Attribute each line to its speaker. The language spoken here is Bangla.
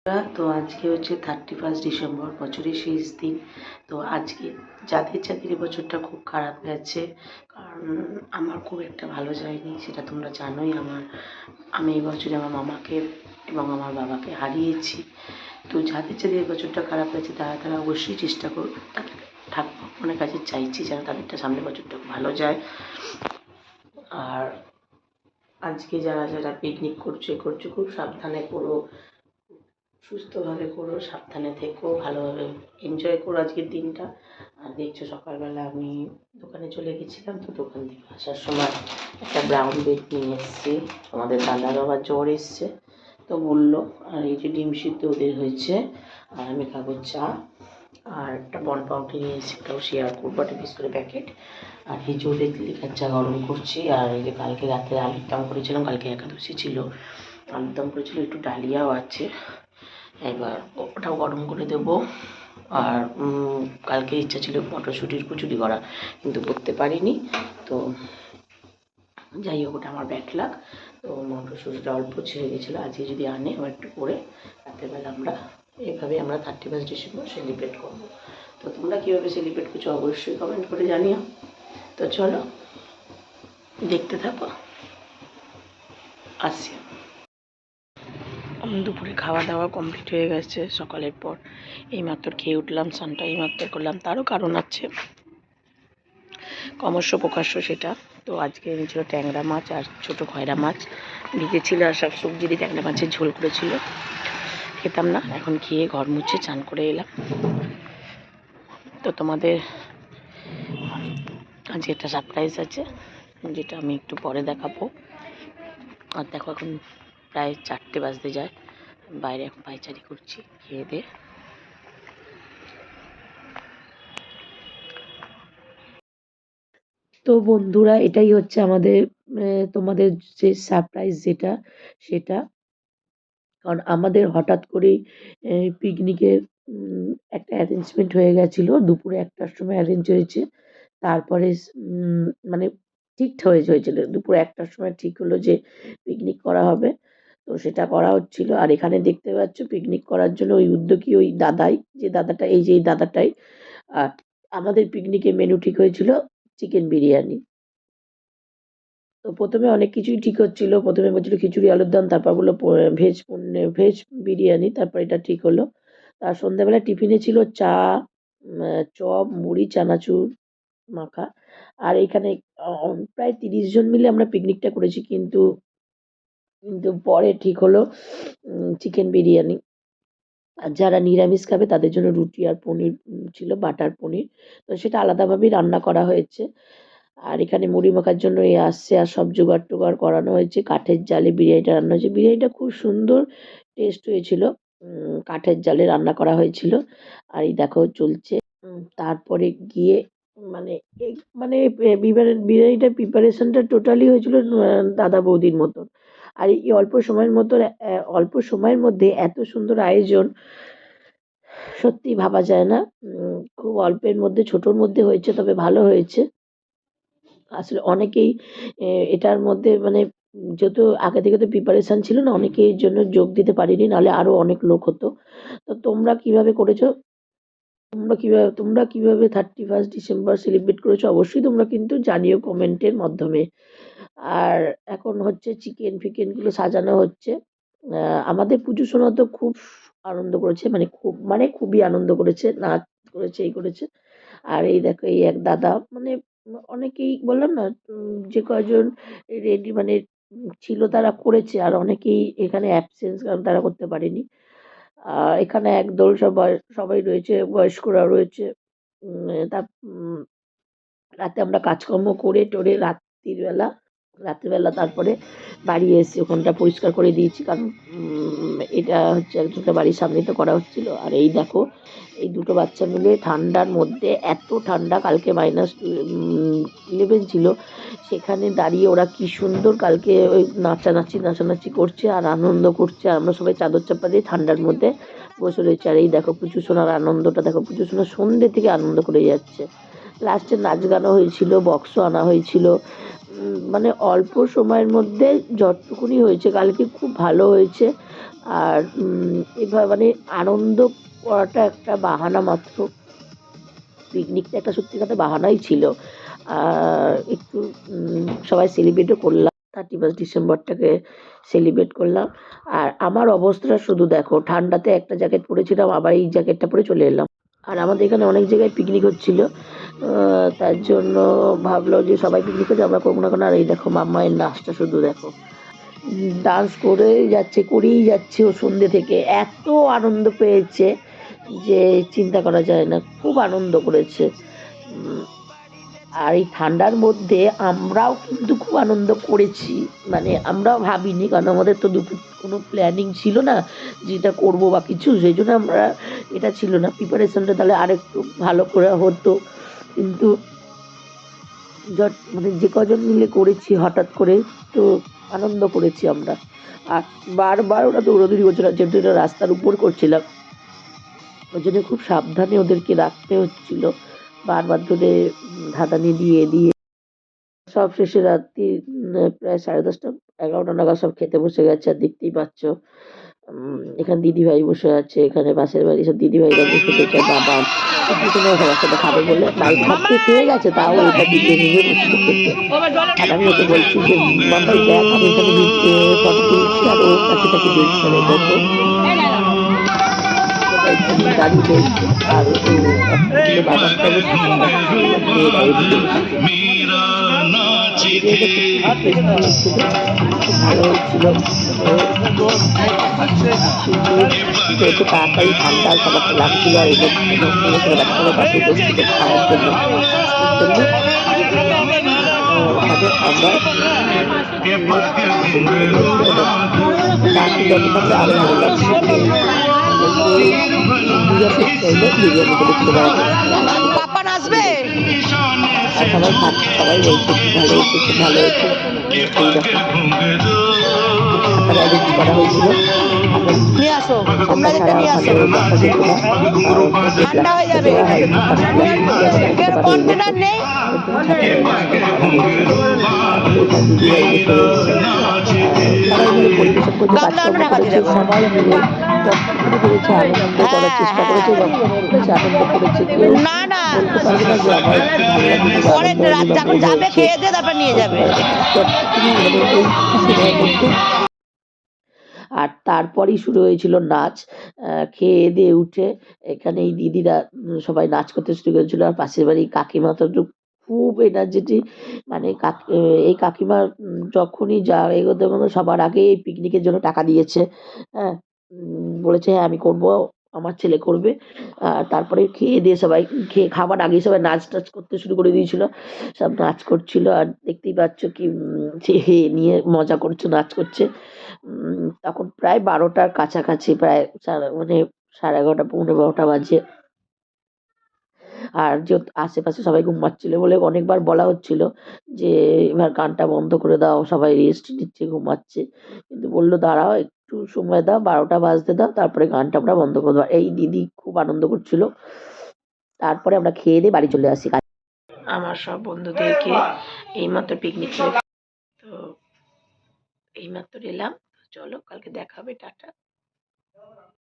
Speaker 1: তো আজকে হচ্ছে 31 ডিসেম্বর, বছরের শেষ দিন। তো আজকে যাদের যাদের এবছরটা খুব খারাপ গেছে, কারণ আমার খুব একটা ভালো যায়নি, সেটা তোমরা জানোই। আমি এই বছরে আমার মামাকে এবং আমার বাবাকে হারিয়েছি। তো যাদের যাদের এবছরটা খারাপ গেছে তারা অবশ্যই চেষ্টা করুন, তাদের ঠাকুর ভগবানের কাছে চাইছি যেন তাদেরটা সামনের বছরটা ভালো যায়। আর আজকে যারা যারা পিকনিক করছো খুব সাবধানে করো, সুস্থভাবে করো, সাবধানে থেকো, ভালোভাবে এনজয় করো আজকের দিনটা। আর দেখছো সকালবেলা আমি দোকানে চলে গেছিলাম, তো দোকান থেকে আসার সময় একটা ব্রাউন ব্রেড নিয়ে এসেছি। আমাদের দাদারও আবার জ্বর এসছে, তো বললো। আর এই যে ডিম সিদ্ধ ওদের হয়েছে, আর আমি খাবো চা। আর একটা বন পাউটি নিয়ে এসেছি, ওটাও শেয়ার করবো, একটা বিস্কুটের প্যাকেট। আর এই যে ওদের লিকার চা গরম করছি। আর এই যে কালকে রাতে আলুর দম করেছিলাম, কালকে একাদশী ছিল, আলুর দম করেছিল, একটু ডালিয়াও আছে। এবার ওটাও গরম করে দেবো। আর কালকে ইচ্ছা ছিল মটরশুঁটির কচুরি করা, কিন্তু করতে পারিনি। তো যাই হোক, ওটা আমার ব্যাড লাক। তো মটরশুঁটিটা অল্প ছেড়ে গেছিলো, আজকে যদি আনে আবার একটু করে রাতেরবেলা এইভাবে আমরা 31 ডিসেম্বর সেলিব্রেট করবো। তো তোমরা কীভাবে সেলিব্রেট করছো অবশ্যই কমেন্ট করে জানিও। তো চলো দেখতে থাকো, আসছি। দুপুরে খাওয়া দাওয়া কমপ্লিট হয়ে গেছে সকালের পর, এইমাত্র খেয়ে উঠলাম, স্নানটা এইমাত্র করলাম। তারও কারণ আছে, ক্রমশ প্রকাশ্য সেটা। তো আজকে এনেছিল ট্যাংরা মাছ আর ছোটো খয়রা মাছ ভিজেছিল, আর সব সবজি দিয়ে ট্যাংরা মাছের ঝোল করেছিল। খেতাম না, এখন খেয়ে ঘর মুছে চান করে এলাম। তো তোমাদের আজকে একটা সারপ্রাইজ আছে, যেটা আমি একটু পরে দেখাবো। আর দেখো, এখন প্রায় 4টে বাজতে যায়, বাইরে এখন পায়চারি করছি খেয়ে দিয়ে। তো বন্ধুরা, এটাই হচ্ছে আমাদের তোমাদের যে সারপ্রাইজ সেটা। কারণ আমাদের হঠাৎ করেই পিকনিকের একটা অ্যারেঞ্জমেন্ট হয়ে গেছিলো, দুপুরে 1টার সময় অ্যারেঞ্জ হয়েছে। তারপরে মানে ঠিক হয়েছিল দুপুর 1টার সময়, ঠিক হলো যে পিকনিক করা হবে। তো সেটা করা হচ্ছিল। আর এখানে দেখতে পাচ্ছ পিকনিক করার জন্য ওই উদ্যোগী ওই দাদাই, যে এই দাদাটাই। আর আমাদের পিকনিকের মেনু ঠিক হয়েছিল চিকেন বিরিয়ানি। তো ১ম এ অনেক কিছুই ঠিক হচ্ছিল। ১ম এ বলছিল খিচুড়ি, আলুর দম, তারপর বলল ভেজ বিরিয়ানি, তারপর এটা ঠিক হলো। আর সন্ধ্যাবেলা টিফিনে ছিল চা, চপ, মুড়ি, চানাচুর মাখা। আর এখানে প্রায় ৩০ জন মিলে আমরা পিকনিকটা করেছি। কিন্তু কিন্তু পরে ঠিক হলো চিকেন বিরিয়ানি। আর যারা নিরামিষ খাবে তাদের জন্য রুটি আর পনির ছিল, বাটার পনির। তো সেটা আলাদাভাবেই রান্না করা হয়েছে। আর এখানে মুড়ি মাখার জন্য আসছে, আর সব জোগাড়-টোগাড় করানো হয়েছে। কাঠের জালে বিরিয়ানিটা রান্না হয়েছে। বিরিয়ানিটা খুব সুন্দর টেস্ট হয়েছিল। কাঠের জালে রান্না করা হয়েছিল। আর এই দেখো চলছে। তারপরে গিয়ে মানে মানে বিরিয়ানিটার প্রিপারেশনটা টোটালি হয়েছিল দাদা বৌদির মতন। আর এই অল্প সময়ের মধ্যে এত সুন্দর আয়োজন সত্যিই ভাবা যায় না। খুব অল্পের মধ্যে, ছোটোর মধ্যে হয়েছে, তবে ভালো হয়েছে। আসলে অনেকেই এটার মধ্যে মানে যেহেতু আগে থেকে তো প্রিপারেশন ছিল না, অনেকেই এর জন্য যোগ দিতে পারেনি, নাহলে আরো অনেক লোক হতো। তো তোমরা কিভাবে করেছো? তোমরা কিভাবে 31 ডিসেম্বর সেলিব্রেট করেছো? অবশ্যই তোমরা কিন্তু জানিও কমেন্টের মাধ্যমে। আর এখন হচ্ছে চিকেন-ফিকেনগুলো সাজানো হচ্ছে। আমাদের পুজো সোনা তো খুব আনন্দ করেছে, খুবই আনন্দ করেছে, নাচ করেছে, এই করেছে। আর এই দেখো, এই এক দাদা মানে অনেকেই বললাম না, যে কয়জন রেডি মানে ছিল তারা করেছে, আর অনেকেই এখানে অ্যাবসেন্স, কারণ তারা করতে পারেনি। এখানে একদল সবাই রয়েছে, বয়স্করা রয়েছে। উম তা রাতে আমরা কাজকর্ম করে টরে রাত্রিবেলা তারপরে বাড়ি এসে ওখানটা পরিষ্কার করে দিয়েছি, কারণ এটা হচ্ছে একজনের বাড়ির সামনেই তো করা হচ্ছিল। আর এই দেখো, এই দুটো বাচ্চা মিলে ঠান্ডার মধ্যে, এত ঠান্ডা, কালকে -11 ছিল, সেখানে দাঁড়িয়ে ওরা কি সুন্দর কালকে ওই নাচানাচি করছে আর আনন্দ করছে। আর আমরা সবাই চাদর চাপা দিয়ে ঠান্ডার মধ্যে বসে রয়েছি। আর এই দেখো পুচু সোনার আনন্দটা দেখো, পুচু সোনা সন্ধ্যে থেকে আনন্দ করে যাচ্ছে। লাস্টে নাচ গানও হয়েছিল, বক্সও আনা হয়েছিল। মানে অল্প সময়ের মধ্যে যতটুকুনি হয়েছে কালকে খুব ভালো হয়েছে। আর এবার মানে আনন্দ করাটা একটা বাহানা মাত্র। পিকনিকটা একটা সত্যি কথা বাহানাই ছিল। আর একটু সবাই সেলিব্রেটও করলাম। 31st ডিসেম্বরটাকে সেলিব্রেট করলাম। আর আমার অবস্থাটা শুধু দেখো, ঠান্ডাতে একটা জ্যাকেট পরেছিলাম, আবার এই জ্যাকেটটা পরে চলে এলাম। আর আমাদের এখানে অনেক জায়গায় পিকনিক হচ্ছিল। তার জন্য ভাবলো যে সবাই পিকনিক করছে, আমরা করবো না কেন? আর এই দেখো মাম্মায়ের নাচটা শুধু দেখো। ডান্স করেই যাচ্ছে, করেই যাচ্ছে ও সন্ধ্যে থেকে। এত আনন্দ পেয়েছে যে চিন্তা করা যায় না। খুব আনন্দ করেছে। উম আর এই ঠান্ডার মধ্যে আমরাও কিন্তু খুব আনন্দ করেছি। মানে আমরাও ভাবিনি, কারণ আমাদের তো কোনো প্ল্যানিং ছিল না যে এটা করবো বা কিছু। সেইজন্য আমরা এটা ছিল না প্রিপারেশনটা, তাহলে আরেকটু ভালো করে হতো। কিন্তু মানে যে কজন মিলে করেছি হঠাৎ করে, তো আনন্দ করেছি আমরা। আর বারবার ওরা দৌড়াদৌড়ি করছিল, যেহেতু এটা রাস্তার উপর করছিলাম, ওই জন্য খুব সাবধানে ওদেরকে রাখতে হচ্ছিল। বারবার ধরে ধাঁধানি দিয়ে দিয়ে সব শেষে রাত্রি প্রায় 10:30 11টা নাগাদ সব খেতে বসে গেছে। আর দেখতেই পাচ্ছ এখানে দিদিভাই বসে আছে, এখানে পাশের বাড়ির সব দিদিভাইরা বসে গেছে, বাবা পিছনে সবার সাথে খাবে বলে ভাত খেয়ে গেছে, তাও এটা দিতে নিয়ে বসে খেতে। আর আমি ওকে বলছি যে মাম্মাই দেখ, আমি এখানে ফটো তুলছি আর ও কাছে কাছে দেখছে। আর দেখো দাঁড়িয়ে রয়েছে, আর ও একটা বাবারটা বসে খাচ্ছে, খুব ভালো হয়েছিল। যেহেতু তাড়াতাড়ি ঠান্ডা সবার তো লাগছিল, আর এদের বাচ্চারা পাশে বসছিল খাওয়ার জন্য। ওখানে আমরা বাকি যতটা আরো ভালো লাগছে। বিরিয়ানি করলো, বিরিয়ানি করেছিল বাবা।
Speaker 2: পাপা নাচবে,
Speaker 1: সবাই খাচ্ছে, সবাই বলছে খুব ভালো হয়েছে, খুব ভালো হয়েছে। অ্যারেঞ্জ করা হয়েছিল।
Speaker 2: নিয়ে আসো, তোমরা যেটা নিয়ে আসো, ঠান্ডা হয়ে যাবে। কন্টেনার নেই, গামলা অন্য ঢাকা দিয়ে দেবো।
Speaker 1: সবাই মিলে যতটুকু পেরেছে আনন্দ করার চেষ্টা করেছে, যতটুকু পেরেছে আনন্দ করেছে। কেউ
Speaker 2: না না,
Speaker 1: বলতে পারবে না যে আমার একটু ভালো লাগছে,
Speaker 2: পরে রাত যখন যাবে খেয়ে দিয়ে তারপর নিয়ে যাবে।
Speaker 1: আর তারপরেই শুরু হয়েছিল নাচ। খেয়ে দিয়ে উঠে এখানে এই দিদিরা সবাই নাচ করতে শুরু করেছিল। আর পাশের বাড়ির কাকিমা তো খুব এনার্জেটিক। মানে এই কাকিমা যখনই যা এগোতে এগোতে সবার আগে এই পিকনিকের জন্য টাকা দিয়েছে। হ্যাঁ, বলেছে হ্যাঁ আমি করবো, আমার ছেলে করবে। তারপরে খেয়ে দিয়ে সবাই খাবার আগেই সবাই নাচ টাচ করতে শুরু করে দিয়েছিল। সব নাচ করছিল, আর দেখতেই পাচ্ছ কি সে নিয়ে মজা করছে, নাচ করছে। তখন প্রায় 12টার কাছাকাছি, প্রায় মানে 11:30 12:15 বাজে। আর আশেপাশে সবাই ঘুমাচ্ছিল বলে অনেকবার বলা হচ্ছিল যে এবার গানটা বন্ধ করে দাও, সবাই রেস্ট নিচ্ছে, ঘুমাচ্ছে। কিন্তু বললো দাঁড়াও একটু সময় দাও, 12টা বাজতে দাও, তারপরে গানটা আমরা বন্ধ করে দেবো। এই দিদি খুব আনন্দ করছিল। তারপরে আমরা খেয়ে দিয়ে বাড়ি চলে আসি। আমার সব বন্ধুদেরকে এইমাত্র পিকনিক করে, তো এইমাত্র এলাম। চলো কালকে দেখা হবে, টাটা।